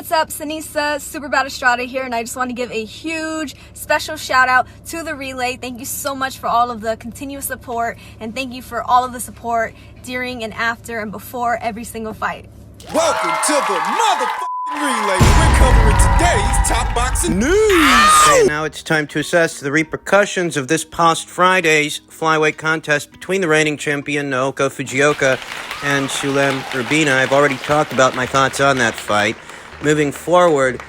what's up? Sanisa Super Bad Estrada here, and I just want to give a huge special shout out to the relay. Thank you so much for all of the continuous support, and thank you for all of the support during and after and before every single fight. Welcome to the motherfucking relay. We're covering today's top boxing news. And now it's time to assess the repercussions of this past Friday's flyweight contest between the reigning champion Naoko Fujioka and Sulem Urbina. I've already talked about my thoughts on that fight. Moving forward,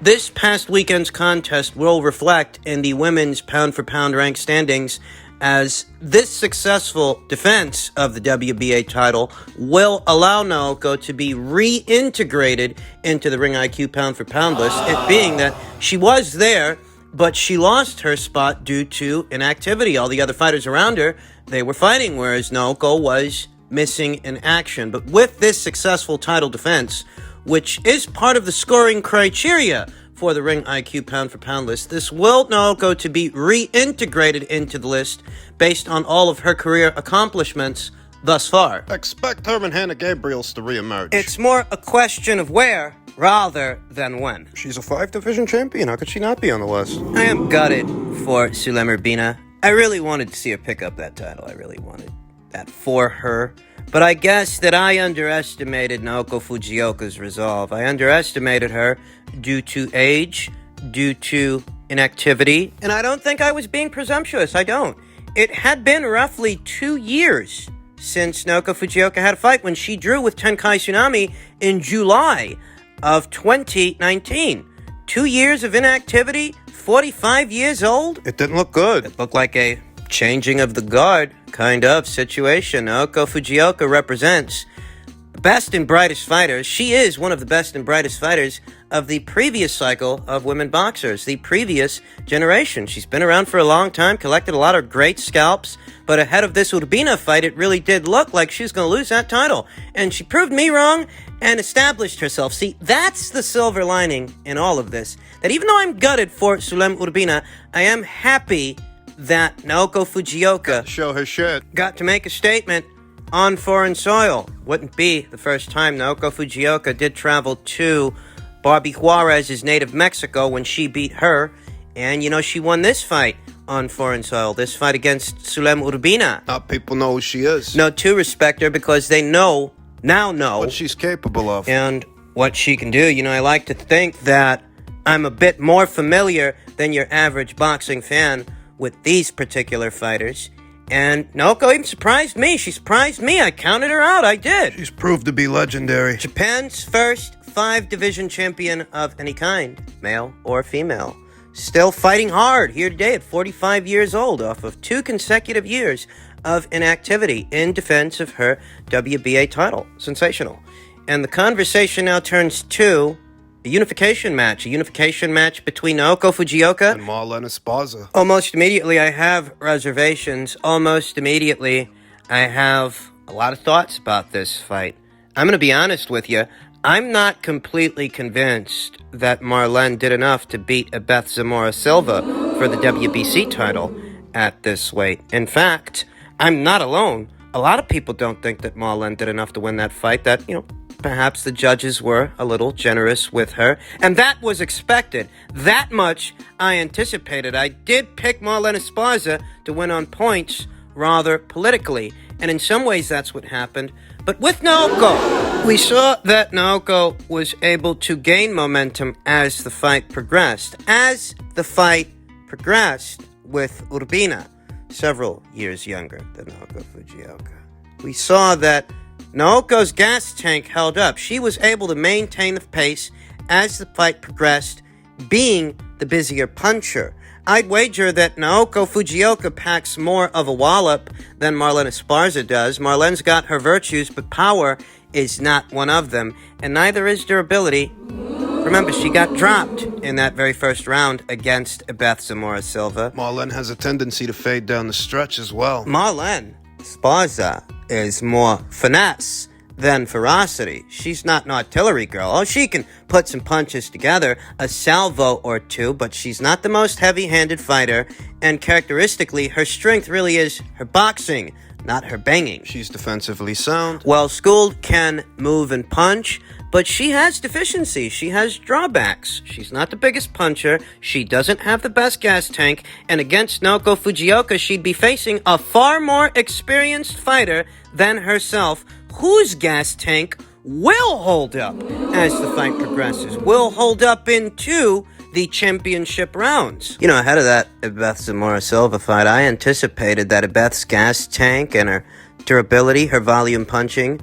this past weekend's contest will reflect in the women's pound-for-pound rank standings, as this successful defense of the WBA title will allow Naoko to be reintegrated into the Ring IQ pound-for-pound list, it being that she was there, but she lost her spot due to inactivity. All the other fighters around her, they were fighting, whereas Naoko was missing in action. But with this successful title defense, which is part of the scoring criteria for the Ring IQ pound-for-pound list, this will Naoko to be reintegrated into the list based on all of her career accomplishments thus far. Expect her and Hannah Gabriels to reemerge. It's more a question of where rather than when. She's a 5-division champion. How could she not be on the list? I am gutted for Sulem Urbina. I really wanted to see her pick up that title. I really wanted that for her. But I guess that I underestimated Naoko Fujioka's resolve. I underestimated her due to age, due to inactivity, and I don't think I was being presumptuous. I don't. It had been roughly 2 years since Naoko Fujioka had a fight when she drew with Tenkai Tsunami in July of 2019. 2 years of inactivity, 45 years old. It didn't look good. It looked like a changing of the guard kind of situation. Naoko Fujioka represents the best and brightest fighters. She is one of the best and brightest fighters of the previous cycle of women boxers, the previous generation. She's been around for a long time, collected a lot of great scalps, but ahead of this Urbina fight, it really did look like she was going to lose that title. And she proved me wrong and established herself. See, that's the silver lining in all of this. That even though I'm gutted for Sulem Urbina, I am happy that Naoko Fujioka Show her shit. got to make a statement on foreign soil. Wouldn't be the first time. Naoko Fujioka did travel to Barbie Juarez's native Mexico when she beat her. And, she won this fight on foreign soil. This fight against Sulem Urbina. Now people know who she is. No, to respect her because they now know what she's capable of. and what she can do. I like to think that I'm a bit more familiar than your average boxing fan with these particular fighters. And Naoko even surprised me. She surprised me. I counted her out. I did. She's proved to be legendary. Japan's first 5-division champion of any kind, male or female. Still fighting hard here today at 45 years old off of 2 consecutive years of inactivity in defense of her WBA title. Sensational. And the conversation now turns to a unification match between Naoko Fujioka And Marlon Esparza. Almost immediately, I have reservations. Almost immediately, I have a lot of thoughts about this fight. I'm going to be honest with you. I'm not completely convinced that Marlene did enough to beat Beth Zamora Silva for the WBC title at this weight. In fact, I'm not alone. A lot of people don't think that Marlene did enough to win that fight, that, perhaps the judges were a little generous with her. And that was expected. That much I anticipated. I did pick Marlene Esparza to win on points rather politically. And in some ways that's what happened. But with Naoko, we saw that Naoko was able to gain momentum as the fight progressed. As the fight progressed with Urbina, several years younger than Naoko Fujioka, we saw that Naoko's gas tank held up. She was able to maintain the pace as the fight progressed, being the busier puncher. I'd wager that Naoko Fujioka packs more of a wallop than Marlene Esparza does. Marlene's got her virtues, but power is not one of them, and neither is durability. Remember, she got dropped in that very first round against Beth Zamora Silva. Marlene has a tendency to fade down the stretch as well. Marlene Esparza is more finesse than ferocity. She's not an artillery girl. Oh, she can put some punches together, a salvo or two, but she's not the most heavy-handed fighter, and characteristically, her strength really is her boxing, not her banging. She's defensively sound. Well-schooled, can move and punch, but she has deficiencies. She has drawbacks. She's not the biggest puncher. She doesn't have the best gas tank. And against Naoko Fujioka, she'd be facing a far more experienced fighter than herself, whose gas tank will hold up as the fight progresses. Will hold up into the championship rounds. You know, ahead of that Ibeth Zamora Silva fight, I anticipated that Ibeth's gas tank and her durability, her volume punching,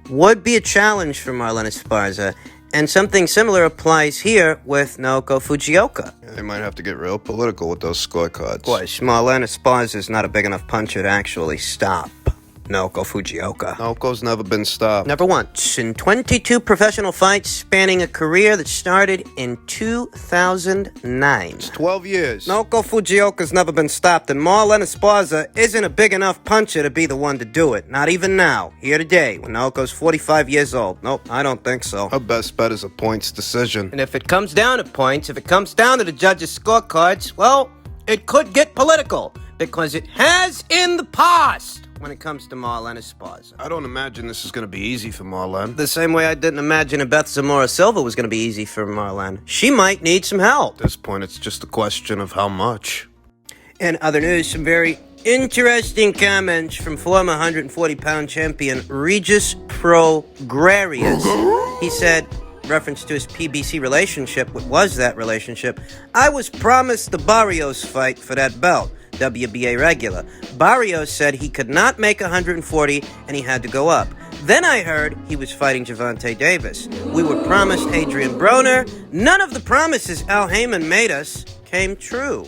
would be a challenge for Marlene Esparza, and something similar applies here with Naoko Fujioka. Yeah, they might have to get real political with those scorecards. Of course, Marlene Esparza is not a big enough puncher to actually stop Naoko Fujioka. Naoko's never been stopped. Never once. In 22 professional fights spanning a career that started in 2009. It's 12 years. Naoko Fujioka's never been stopped, and Marlene Esparza isn't a big enough puncher to be the one to do it. Not even now, here today, when Naoko's 45 years old. Nope, I don't think so. Her best bet is a points decision. And if it comes down to points, if it comes down to the judges' scorecards, well, it could get political, because it has in the past when it comes to Marlene Esparza. I don't imagine this is going to be easy for Marlene. The same way I didn't imagine Ibeth Zamora Silva was going to be easy for Marlene. She might need some help. At this point, it's just a question of how much. In other news, some very interesting comments from former 140-pound champion Regis Prograis. He said, reference to his PBC relationship, what was that relationship? I was promised the Barrios fight for that belt. WBA regular. Barrios said he could not make 140 and he had to go up. Then I heard he was fighting Gervonta Davis. We were promised Adrian Broner. None of the promises Al Haymon made us came true.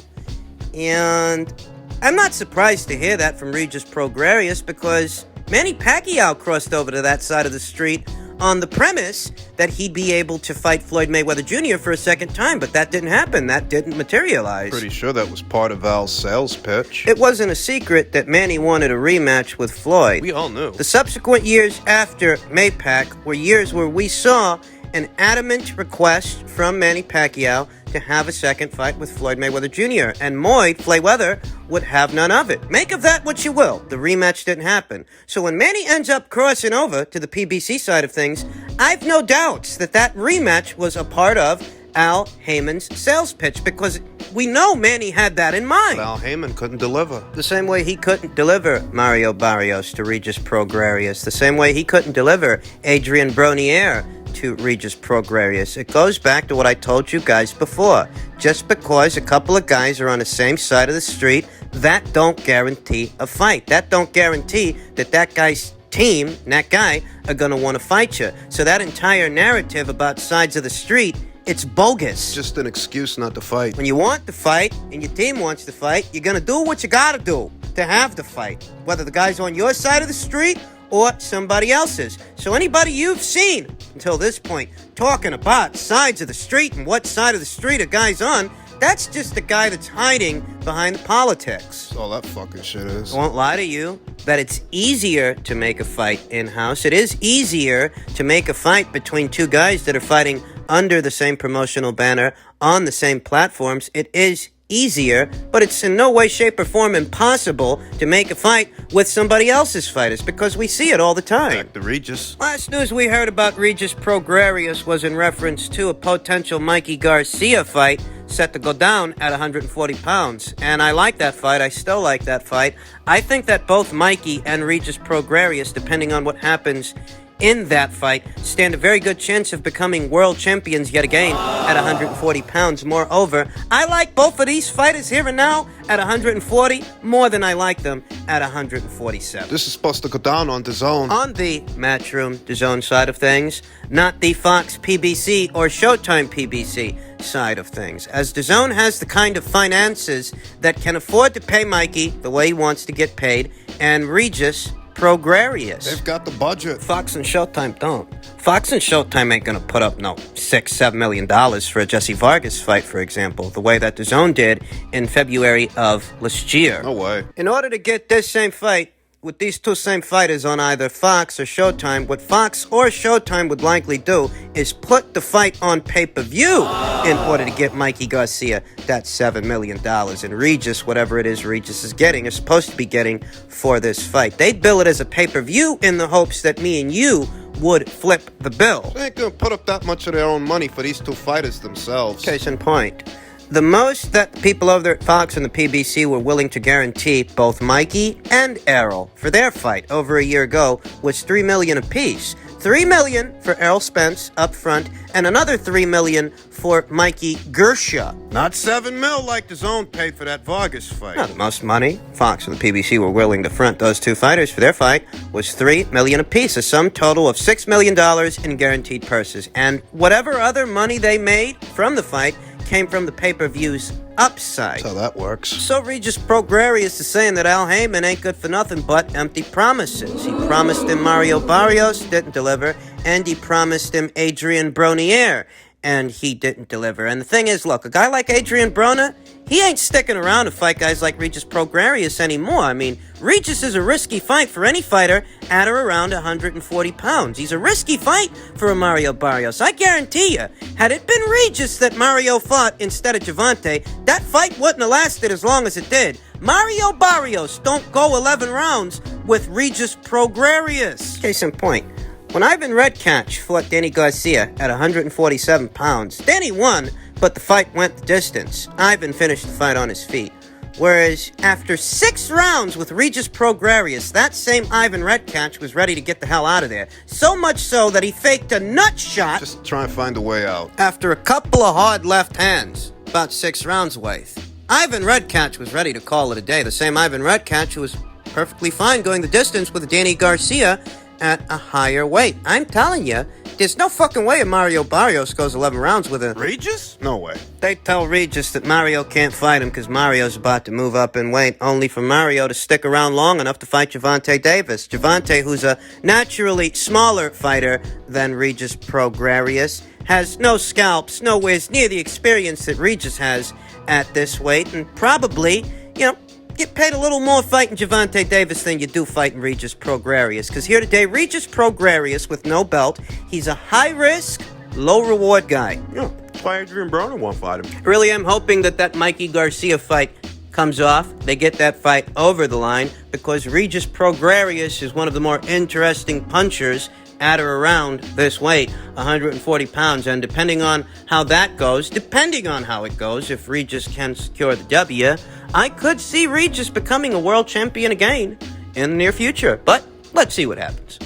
And I'm not surprised to hear that from Regis Prograis, because Manny Pacquiao crossed over to that side of the street on the premise that he'd be able to fight Floyd Mayweather Jr. for a second time, but that didn't happen. That didn't materialize. Pretty sure that was part of Al's sales pitch. It wasn't a secret that Manny wanted a rematch with Floyd. We all knew. The subsequent years after Maypac were years where we saw an adamant request from Manny Pacquiao to have a second fight with Floyd Mayweather Jr., and Floyd would have none of it. Make of that what you will. The rematch didn't happen. So when Manny ends up crossing over to the PBC side of things, I've no doubts that that rematch was a part of Al Haymon's sales pitch, because we know Manny had that in mind. But Al Haymon couldn't deliver. The same way he couldn't deliver Mario Barrios to Regis Prograis. The same way he couldn't deliver Adrian Bronier to Regis Prograis. It goes back to what I told you guys before. Just because a couple of guys are on the same side of the street, that don't guarantee a fight. That don't guarantee that that guy's team and that guy are going to want to fight you. So that entire narrative about sides of the street, it's bogus. Just an excuse not to fight. When you want to fight and your team wants to fight, you're going to do what you got to do to have the fight, whether the guy's on your side of the street or somebody else's. So anybody you've seen until this point talking about sides of the street and what side of the street a guy's on, that's just the guy that's hiding behind the politics. That's all that fucking shit is. I won't lie to you that it's easier to make a fight in-house. It is easier to make a fight between two guys that are fighting under the same promotional banner on the same platforms. It is easier, but it's in no way, shape, or form impossible to make a fight with somebody else's fighters, because we see it all the time. Back to Regis. Last news we heard about Regis Prograis was in reference to a potential Mikey Garcia fight set to go down at 140 pounds. And I like that fight. I still like that fight. I think that both Mikey and Regis Prograis, depending on what happens in that fight, stand a very good chance of becoming world champions yet again at 140 pounds. Moreover, I like both of these fighters here and now at 140 more than I like them at 147. This is supposed to go down on DAZN. On the Matchroom DAZN side of things, not the Fox PBC or Showtime PBC side of things, as DAZN has the kind of finances that can afford to pay Mikey the way he wants to get paid, and Regis Prograis. They've got the budget. Fox and Showtime don't. Fox and Showtime ain't gonna put up no $6-7 million for a Jesse Vargas fight, for example, the way that DAZN did in February of last year. No way. In order to get this same fight, with these two same fighters on either Fox or Showtime, what Fox or Showtime would likely do is put the fight on pay-per-view in order to get Mikey Garcia that $7 million. And Regis, whatever it is Regis is getting, is supposed to be getting for this fight. They'd bill it as a pay-per-view in the hopes that me and you would flip the bill. They ain't gonna put up that much of their own money for these two fighters themselves. Case in point. The most that people over there at Fox and the PBC were willing to guarantee both Mikey and Errol for their fight over a year ago was $3 million apiece. $3 million for Errol Spence up front, and another $3 million for Mikey Gersha. Not $7 million like the Zone paid for that Vargas fight. Now, the most money Fox and the PBC were willing to front those two fighters for their fight was $3 million apiece, a sum total of $6 million in guaranteed purses. And whatever other money they made from the fight came from the pay-per-view's upside. That's how that works. So Regis Prograis is saying that Al Haymon ain't good for nothing but empty promises. He promised him Mario Barrios, didn't deliver, and he promised him Adrian Bronier, and he didn't deliver. And the thing is, look, a guy like Adrian Broner, he ain't sticking around to fight guys like Regis Prograis anymore. I mean, Regis is a risky fight for any fighter at or around 140 pounds. He's a risky fight for a Mario Barrios. I guarantee you, had it been Regis that Mario fought instead of Gervonta, that fight wouldn't have lasted as long as it did. Mario Barrios don't go 11 rounds with Regis Prograis. Case in point. When Ivan Redkach fought Danny Garcia at 147 pounds, Danny won, but the fight went the distance. Ivan finished the fight on his feet. Whereas after 6 rounds with Regis Prograis, that same Ivan Redkach was ready to get the hell out of there. So much so that he faked a nut shot. Just try and find a way out. After a couple of hard left hands, about 6 rounds worth. Ivan Redkach was ready to call it a day. The same Ivan Redkach who was perfectly fine going the distance with Danny Garcia at a higher weight. I'm telling you, there's no fucking way a Mario Barrios goes 11 rounds with a... Regis? No way. They tell Regis that Mario can't fight him because Mario's about to move up in weight, only for Mario to stick around long enough to fight Gervonta Davis. Gervonta, who's a naturally smaller fighter than Regis Prograis, has no scalps, nowhere near the experience that Regis has at this weight, and probably, get paid a little more fighting Gervonta Davis than you do fighting Regis Prograis. Because here today, Regis Prograis with no belt, he's a high-risk, low-reward guy. That's why Adrian Broner won't fight him. Really am hoping that Mikey Garcia fight comes off. They get that fight over the line because Regis Prograis is one of the more interesting punchers at or around this weight, 140 pounds, and depending on how that goes, if Regis can secure the W, I could see Regis becoming a world champion again in the near future, but let's see what happens.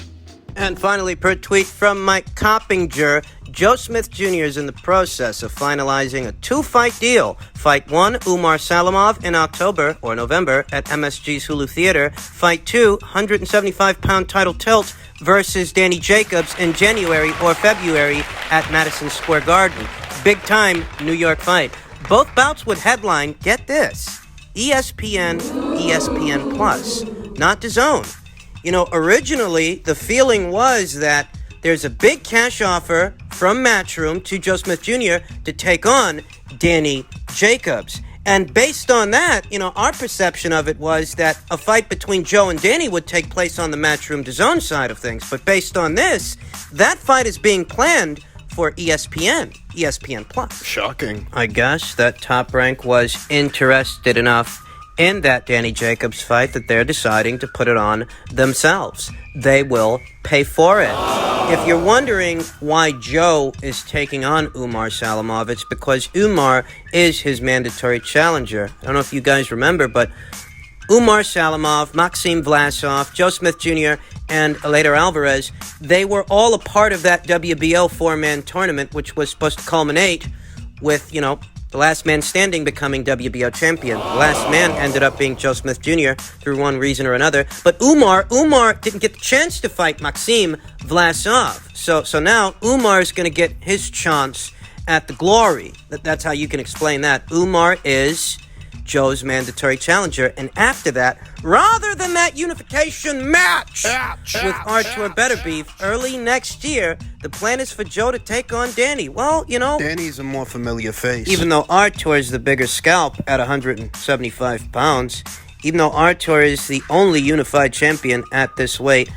And finally, per tweet from Mike Coppinger, Joe Smith Jr. is in the process of finalizing a 2-fight deal. Fight 1, Umar Salamov in October or November at MSG's Hulu Theater. Fight 2, 175-pound title tilt versus Danny Jacobs in January or February at Madison Square Garden. Big-time New York fight. Both bouts would headline, get this, ESPN Plus, not DAZN. Originally, the feeling was that there's a big cash offer from Matchroom to Joe Smith Jr. to take on Danny Jacobs. And based on that, our perception of it was that a fight between Joe and Danny would take place on the Matchroom DAZN side of things. But based on this, that fight is being planned for ESPN Plus. Shocking. I guess that Top Rank was interested enough in that Danny Jacobs fight that they're deciding to put it on themselves. They will pay for it. If you're wondering why Joe is taking on Umar Salamov, it's because Umar is his mandatory challenger. I don't know if you guys remember, but Umar Salamov, Maxim Vlasov, Joe Smith Jr., and Eleider Alvarez, they were all a part of that WBO 4-man tournament, which was supposed to culminate with, the last man standing becoming WBO champion. The last man ended up being Joe Smith Jr. through one reason or another. But Umar didn't get the chance to fight Maxim Vlasov. So now Umar's going to get his chance at the glory. That's how you can explain that. Umar is Joe's mandatory challenger. And after that, rather than that unification match with Artur Beterbiev early next year, the plan is for Joe to take on Danny. Well, Danny's a more familiar face. Even though Artur is the bigger scalp at 175 pounds, even though Artur is the only unified champion at this weight,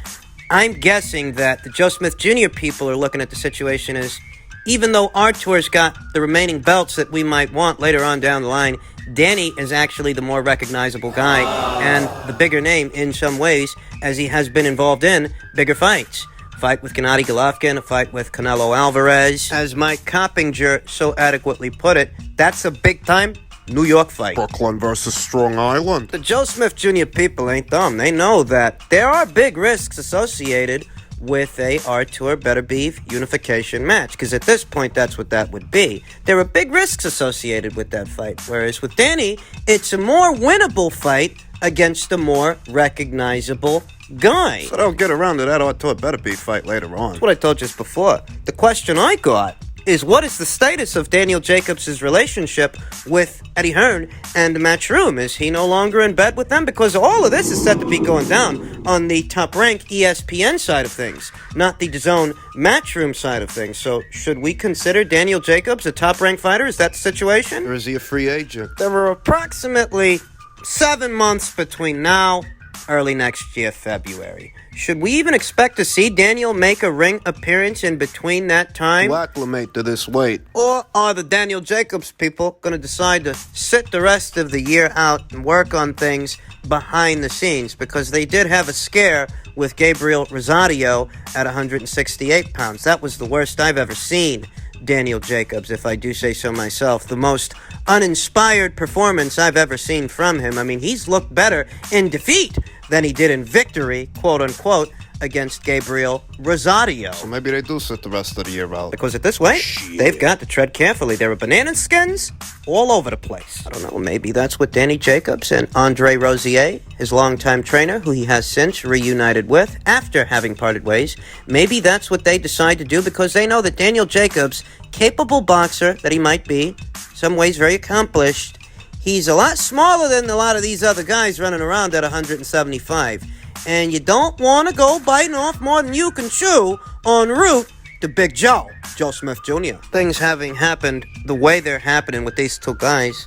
I'm guessing that the Joe Smith Jr. people are looking at the situation as, even though Artur's got the remaining belts that we might want later on down the line, Danny is actually the more recognizable guy and the bigger name in some ways, as he has been involved in bigger fights. A fight with Gennady Golovkin, a fight with Canelo Alvarez. As Mike Coppinger so adequately put it, that's a big-time New York fight. Brooklyn versus Strong Island. The Joe Smith Jr. people ain't dumb. They know that there are big risks associated with a Artur Beterbiev unification match, because at this point, that's what that would be. There are big risks associated with that fight, whereas with Danny, it's a more winnable fight against a more recognizable guy. So they'll get around to that Artur Beterbiev fight later on. That's what I told you just before. The question I got is, what is the status of Daniel Jacobs' relationship with Eddie Hearn and Matchroom? Is he no longer in bed with them? Because all of this is set to be going down on the Top Rank ESPN side of things, not the DAZN Matchroom side of things. So should we consider Daniel Jacobs a Top Rank fighter? Is that the situation? Or is he a free agent? There are approximately 7 months between now early next year, February. Should we even expect to see Daniel make a ring appearance in between that time? To acclimate to this weight. Or are the Daniel Jacobs people going to decide to sit the rest of the year out and work on things behind the scenes? Because they did have a scare with Gabriel Rosario at 168 pounds. That was the worst I've ever seen Daniel Jacobs, if I do say so myself. The most uninspired performance I've ever seen from him. I mean, he's looked better in defeat than he did in victory, quote-unquote, against Gabriel Rosario. So maybe they do sit the rest of the year out. Because at this weight, they've got to tread carefully. There are banana skins all over the place. I don't know, maybe that's what Danny Jacobs and Andre Rosier, his longtime trainer, who he has since reunited with after having parted ways, maybe that's what they decide to do, because they know that Daniel Jacobs, capable boxer that he might be, some ways very accomplished, he's a lot smaller than a lot of these other guys running around at 175. And you don't want to go biting off more than you can chew en route to Big Joe Smith Jr. Things having happened the way they're happening with these two guys,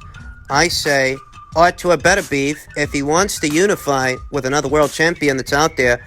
I say Artur Beterbiev, if he wants to unify with another world champion that's out there,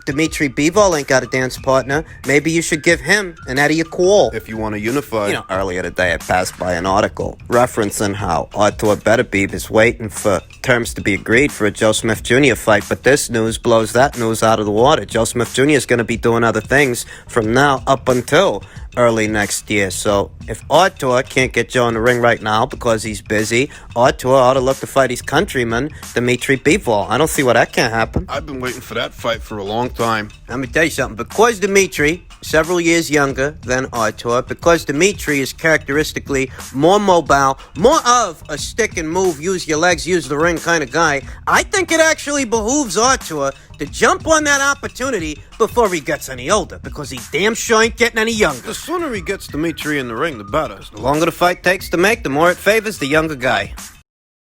Dmitry Bivol ain't got a dance partner. Maybe you should give him and Eddie a call. If you want to unify. You know, earlier today I passed by an article referencing how Artur Beterbiev is waiting for terms to be agreed for a Joe Smith Jr. fight, but this news blows that news out of the water. Joe Smith Jr. is going to be doing other things from now up until early next year. So if Artur can't get Joe in the ring right now because he's busy, Artur ought to look to fight his countryman, Dmitry Bivol. I don't see why that can't happen. I've been waiting for that fight for a long time. Let me tell you something. Because Dmitry, several years younger than Artur, because Dmitry is characteristically more mobile, more of a stick and move, use your legs, use the ring kind of guy, I think it actually behooves Artur to jump on that opportunity before he gets any older, because he damn sure ain't getting any younger. The sooner he gets Dmitry in the ring, the better. The longer the fight takes to make, the more it favors the younger guy.